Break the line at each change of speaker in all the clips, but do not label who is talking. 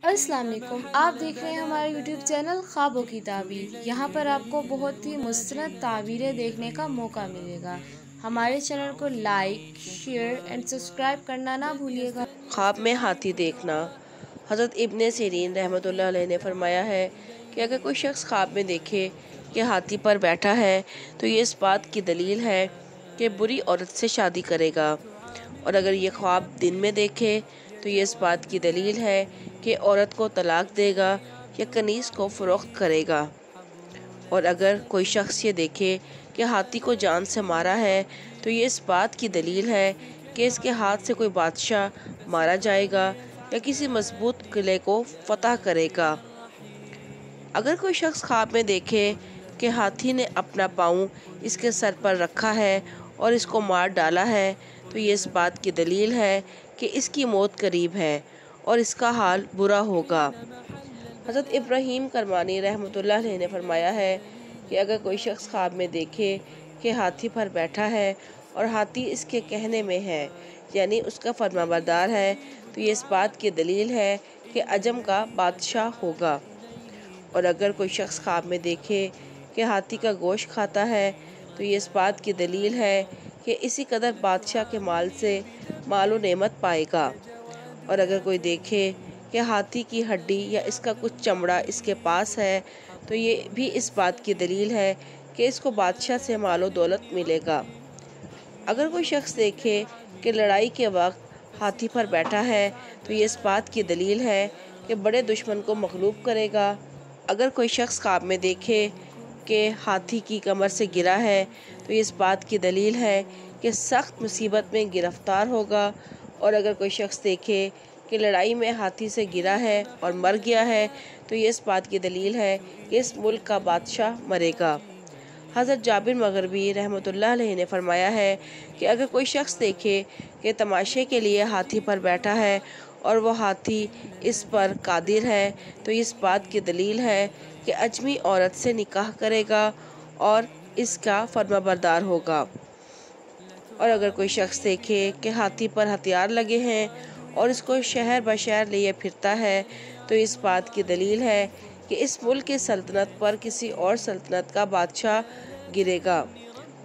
अस्सलाम वालेकुम। आप देख रहे हैं हमारा यूट्यूब चैनल ख्वाबों की ताबीर। यहाँ पर आपको बहुत ही मुस्तनद ताबीरें देखने का मौका मिलेगा। हमारे चैनल को लाइक, शेयर एंड सब्सक्राइब करना ना भूलिएगा।
ख्वाब में हाथी देखना। हज़रत इब्ने सिरीन रहमतुल्लाह अलैह ने फरमाया है कि अगर कोई शख्स ख्वाब में देखे कि हाथी पर बैठा है तो ये इस बात की दलील है कि बुरी औरत से शादी करेगा, और अगर ये ख्वाब दिन में देखे तो ये इस बात की दलील है कि औरत को तलाक देगा या कनीज़ को फ़रोख्त करेगा। और अगर कोई शख्स ये देखे कि हाथी को जान से मारा है तो ये इस बात की दलील है कि इसके हाथ से कोई बादशाह मारा जाएगा या किसी मजबूत किले को फतह करेगा। अगर कोई शख्स ख्वाब में देखे कि हाथी ने अपना पाँव इसके सर पर रखा है और इसको मार डाला है तो ये इस बात की दलील है कि इसकी मौत करीब है और इसका हाल बुरा होगा। हज़रत इब्राहीम करमानी रहमतुल्लाह अलैह ने फरमाया है कि अगर कोई शख्स ख्वाब में देखे कि हाथी पर बैठा है और हाथी इसके कहने में है, यानी उसका फरमाबरदार है, तो ये इस बात की दलील है कि अजम का बादशाह होगा। और अगर कोई शख्स ख्वाब में देखे कि हाथी का गोश्त खाता है तो ये इस बात की दलील है कि इसी कदर बादशाह के माल से माल व नेमत पाएगा। और अगर कोई देखे कि हाथी की हड्डी या इसका कुछ चमड़ा इसके पास है तो ये भी इस बात की दलील है कि इसको बादशाह से माल व दौलत मिलेगा। अगर कोई शख्स देखे कि लड़ाई के वक्त हाथी पर बैठा है तो ये इस बात की दलील है कि बड़े दुश्मन को मगलूब करेगा। अगर कोई शख्स ख्वाब में देखे कि हाथी की कमर से गिरा है तो ये इस बात की दलील है कि सख्त मुसीबत में गिरफ्तार होगा। और अगर कोई शख्स देखे कि लड़ाई में हाथी से गिरा है और मर गया है तो ये इस बात की दलील है कि इस मुल्क का बादशाह मरेगा। हज़रत जाबिर मग़रिबी रहमतुल्लाह अलैह ने फरमाया है कि अगर कोई शख्स देखे कि तमाशे के लिए हाथी पर बैठा है और वो हाथी इस पर कादिर है तो इस बात की दलील है कि अजमी औरत से निकाह करेगा और इसका फरमाबरदार होगा। और अगर कोई शख्स देखे कि हाथी पर हथियार लगे हैं और इसको शहर ब शहर लिए फिरता है तो इस बात की दलील है कि इस मुल्क की सल्तनत पर किसी और सल्तनत का बादशाह गिरेगा,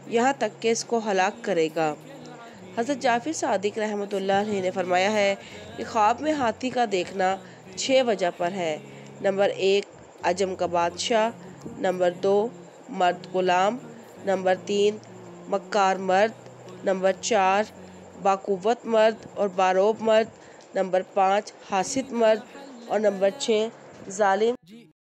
यहाँ तक कि इसको हलाक करेगा। हज़रत जाफ़िर सादिक रहमतुल्लाह अलैह ने फरमाया है कि ख्वाब में हाथी का देखना 6 वजह पर है। नंबर 1 अजम का बादशाह, नंबर 2 मर्द गुलाम, नंबर 3 मक्कार मर्द, नंबर 4 बाकुव्वत मर्द और बारोब मर्द, नंबर 5 हासिद मर्द और नंबर 6 जालिम